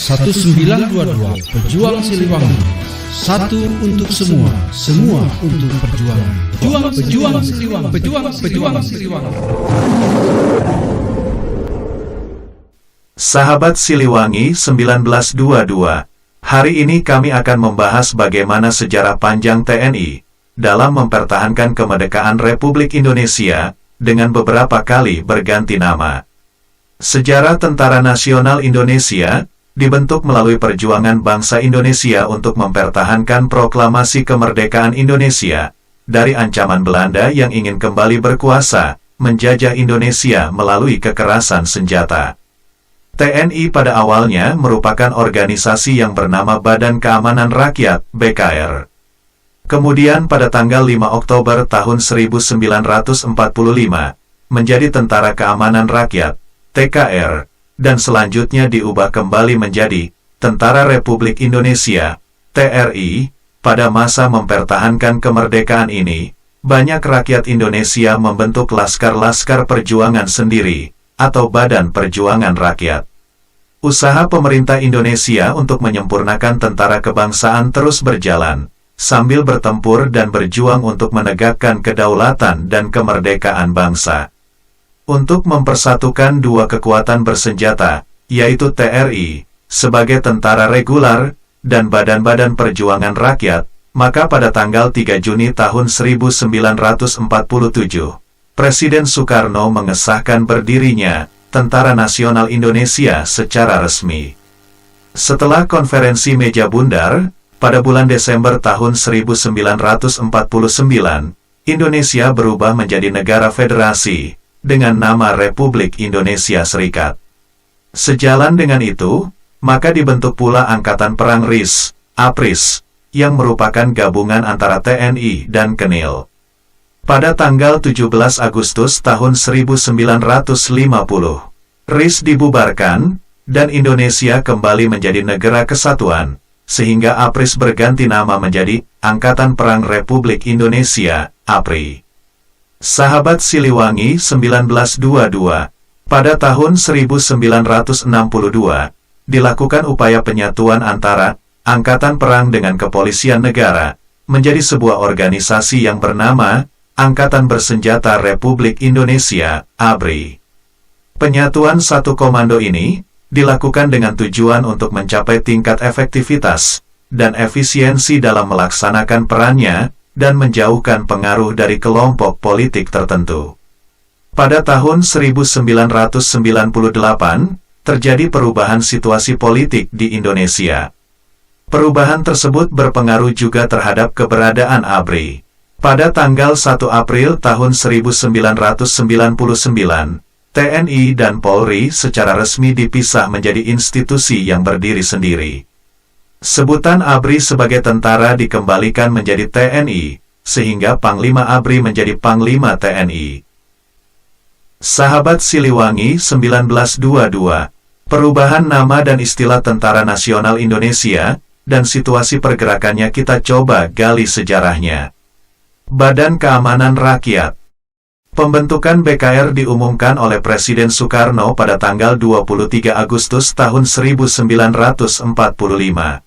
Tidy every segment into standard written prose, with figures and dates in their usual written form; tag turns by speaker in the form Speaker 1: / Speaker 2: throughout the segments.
Speaker 1: 1922 Pejuang Siliwangi. Satu untuk semua, semua untuk perjuangan. Pejuang Siliwangi. Pejuang Siliwangi.
Speaker 2: Sahabat Siliwangi 1922, hari ini kami akan membahas bagaimana sejarah panjang TNI dalam mempertahankan kemerdekaan Republik Indonesia dengan beberapa kali berganti nama. Sejarah Tentara Nasional Indonesia dibentuk melalui perjuangan bangsa Indonesia untuk mempertahankan proklamasi kemerdekaan Indonesia dari ancaman Belanda yang ingin kembali berkuasa, menjajah Indonesia melalui kekerasan senjata. TNI pada awalnya merupakan organisasi yang bernama Badan Keamanan Rakyat, BKR. Kemudian pada tanggal 5 Oktober tahun 1945, menjadi Tentara Keamanan Rakyat, TKR, dan selanjutnya diubah kembali menjadi Tentara Republik Indonesia, TRI. Pada masa mempertahankan kemerdekaan ini, banyak rakyat Indonesia membentuk laskar-laskar perjuangan sendiri, atau Badan Perjuangan Rakyat. Usaha pemerintah Indonesia untuk menyempurnakan tentara kebangsaan terus berjalan, sambil bertempur dan berjuang untuk menegakkan kedaulatan dan kemerdekaan bangsa. Untuk mempersatukan dua kekuatan bersenjata, yaitu TRI, sebagai tentara reguler, dan badan-badan perjuangan rakyat, maka pada tanggal 3 Juni tahun 1947, Presiden Soekarno mengesahkan berdirinya Tentara Nasional Indonesia secara resmi. Setelah konferensi meja bundar, pada bulan Desember tahun 1949, Indonesia berubah menjadi negara federasi, dengan nama Republik Indonesia Serikat. Sejalan dengan itu, maka dibentuk pula Angkatan Perang RIS, APRIS, yang merupakan gabungan antara TNI dan KENIL. Pada tanggal 17 Agustus tahun 1950, RIS dibubarkan, dan Indonesia kembali menjadi negara kesatuan, sehingga APRIS berganti nama menjadi Angkatan Perang Republik Indonesia, APRI. Sahabat Siliwangi 1922, pada tahun 1962, dilakukan upaya penyatuan antara Angkatan Perang dengan Kepolisian Negara, menjadi sebuah organisasi yang bernama Angkatan Bersenjata Republik Indonesia, ABRI. Penyatuan satu komando ini dilakukan dengan tujuan untuk mencapai tingkat efektivitas dan efisiensi dalam melaksanakan perannya dan menjauhkan pengaruh dari kelompok politik tertentu. Pada tahun 1998, terjadi perubahan situasi politik di Indonesia. Perubahan tersebut berpengaruh juga terhadap keberadaan ABRI. Pada tanggal 1 April tahun 1999, TNI dan Polri secara resmi dipisah menjadi institusi yang berdiri sendiri. Sebutan ABRI sebagai tentara dikembalikan menjadi TNI, sehingga Panglima ABRI menjadi Panglima TNI. Sahabat Siliwangi 1922, perubahan nama dan istilah Tentara Nasional Indonesia, dan situasi pergerakannya kita coba gali sejarahnya. Badan Keamanan Rakyat. Pembentukan BKR diumumkan oleh Presiden Soekarno pada tanggal 23 Agustus tahun 1945.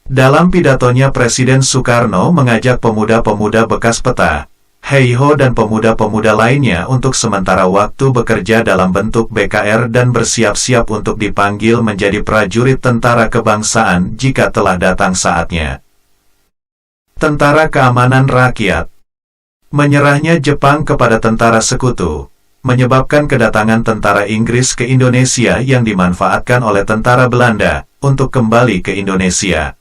Speaker 2: Dalam pidatonya Presiden Soekarno mengajak pemuda-pemuda bekas peta, Heiho dan pemuda-pemuda lainnya untuk sementara waktu bekerja dalam bentuk BKR dan bersiap-siap untuk dipanggil menjadi prajurit tentara kebangsaan jika telah datang saatnya. Tentara Keamanan Rakyat. Menyerahnya Jepang kepada tentara sekutu, menyebabkan kedatangan tentara Inggris ke Indonesia yang dimanfaatkan oleh tentara Belanda untuk kembali ke Indonesia.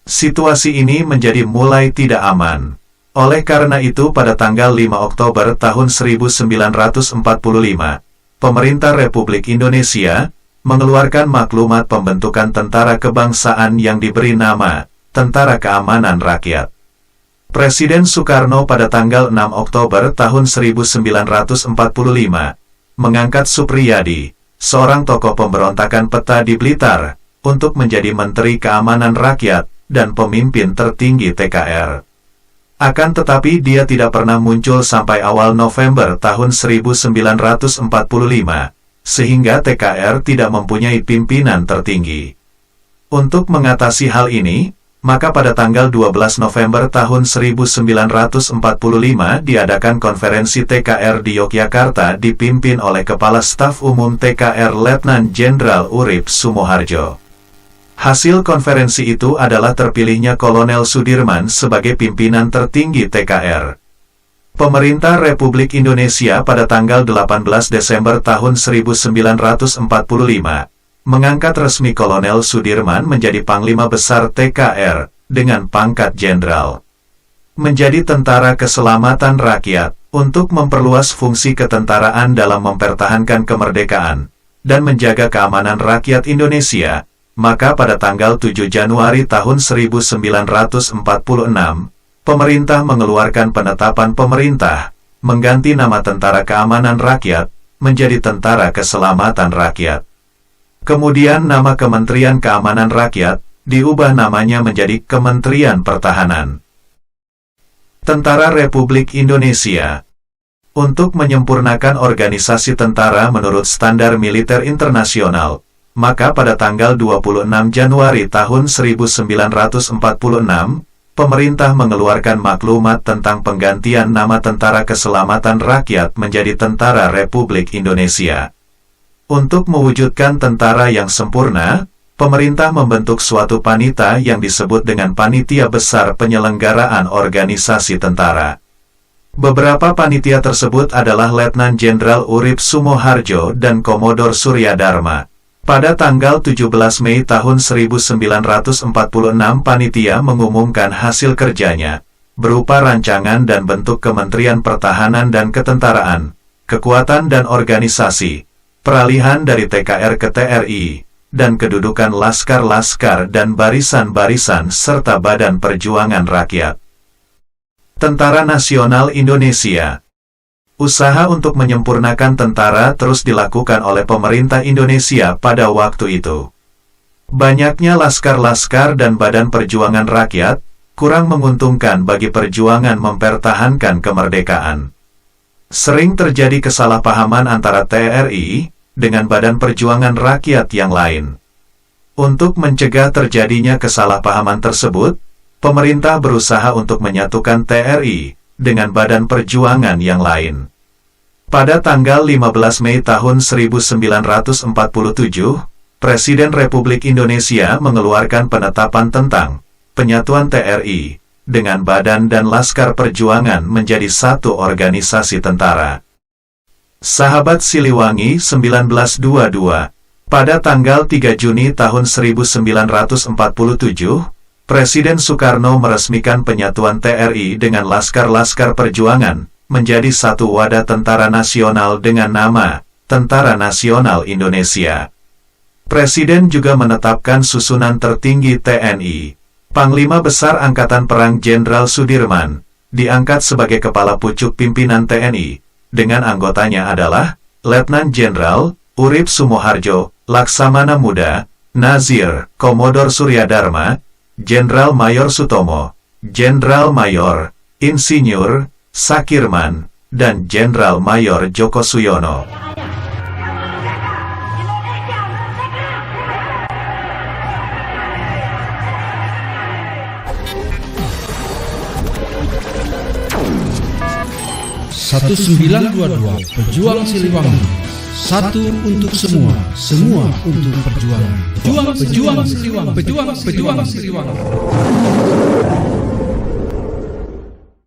Speaker 2: Situasi ini menjadi mulai tidak aman. Oleh karena itu pada tanggal 5 Oktober tahun 1945, pemerintah Republik Indonesia mengeluarkan maklumat pembentukan tentara kebangsaan yang diberi nama Tentara Keamanan Rakyat. Presiden Soekarno pada tanggal 6 Oktober tahun 1945, mengangkat Supriyadi, seorang tokoh pemberontakan peta di Blitar, untuk menjadi Menteri Keamanan Rakyat dan pemimpin tertinggi TKR. Akan tetapi dia tidak pernah muncul sampai awal November tahun 1945, sehingga TKR tidak mempunyai pimpinan tertinggi. Untuk mengatasi hal ini, maka pada tanggal 12 November tahun 1945 diadakan konferensi TKR di Yogyakarta dipimpin oleh Kepala Staf Umum TKR Letnan Jenderal Urip Sumoharjo. Hasil konferensi itu adalah terpilihnya Kolonel Sudirman sebagai pimpinan tertinggi TKR. Pemerintah Republik Indonesia pada tanggal 18 Desember tahun 1945 mengangkat resmi Kolonel Sudirman menjadi Panglima Besar TKR dengan pangkat Jenderal. Menjadi Tentara Keselamatan Rakyat untuk memperluas fungsi ketentaraan dalam mempertahankan kemerdekaan dan menjaga keamanan rakyat Indonesia, maka pada tanggal 7 Januari tahun 1946, pemerintah mengeluarkan penetapan pemerintah mengganti nama Tentara Keamanan Rakyat menjadi Tentara Keselamatan Rakyat. Kemudian nama Kementerian Keamanan Rakyat diubah namanya menjadi Kementerian Pertahanan. Tentara Republik Indonesia. Untuk menyempurnakan organisasi tentara menurut standar militer internasional, maka pada tanggal 26 Januari tahun 1946, pemerintah mengeluarkan maklumat tentang penggantian nama Tentara Keselamatan Rakyat menjadi Tentara Republik Indonesia. Untuk mewujudkan tentara yang sempurna, pemerintah membentuk suatu panitia yang disebut dengan Panitia Besar Penyelenggaraan Organisasi Tentara. Beberapa panitia tersebut adalah Letnan Jenderal Urip Sumoharjo dan Komodor Surya Dharma. Pada tanggal 17 Mei tahun 1946 panitia mengumumkan hasil kerjanya, berupa rancangan dan bentuk Kementerian Pertahanan dan Ketentaraan, Kekuatan dan Organisasi, peralihan dari TKR ke TRI, dan kedudukan laskar-laskar dan barisan-barisan serta Badan Perjuangan Rakyat. Tentara Nasional Indonesia. Usaha untuk menyempurnakan tentara terus dilakukan oleh pemerintah Indonesia pada waktu itu. Banyaknya laskar-laskar dan Badan Perjuangan Rakyat kurang menguntungkan bagi perjuangan mempertahankan kemerdekaan. Sering terjadi kesalahpahaman antara TRI dengan Badan Perjuangan Rakyat yang lain. Untuk mencegah terjadinya kesalahpahaman tersebut, pemerintah berusaha untuk menyatukan TRI dengan Badan Perjuangan yang lain. Pada tanggal 15 Mei tahun 1947, Presiden Republik Indonesia mengeluarkan penetapan tentang penyatuan TRI dengan Badan dan Laskar Perjuangan menjadi satu organisasi tentara. Sahabat Siliwangi 1922. Pada tanggal 3 Juni tahun 1947, Presiden Soekarno meresmikan penyatuan TRI dengan Laskar-Laskar Perjuangan menjadi satu wadah tentara nasional dengan nama Tentara Nasional Indonesia. Presiden juga menetapkan susunan tertinggi TNI. Panglima Besar Angkatan Perang Jenderal Sudirman diangkat sebagai kepala pucuk pimpinan TNI, dengan anggotanya adalah Letnan Jenderal Urip Sumoharjo, Laksamana Muda, Nazir, Komodor Surya Dharma, Jenderal Mayor Sutomo, Jenderal Mayor Insinyur Sakirman, dan Jenderal Mayor Joko Suyono.
Speaker 1: Satu 922 Pejuang Siliwangi. Satu untuk semua, semua untuk perjuangan. Pejuang Siliwangi. Pejuang Siliwangi.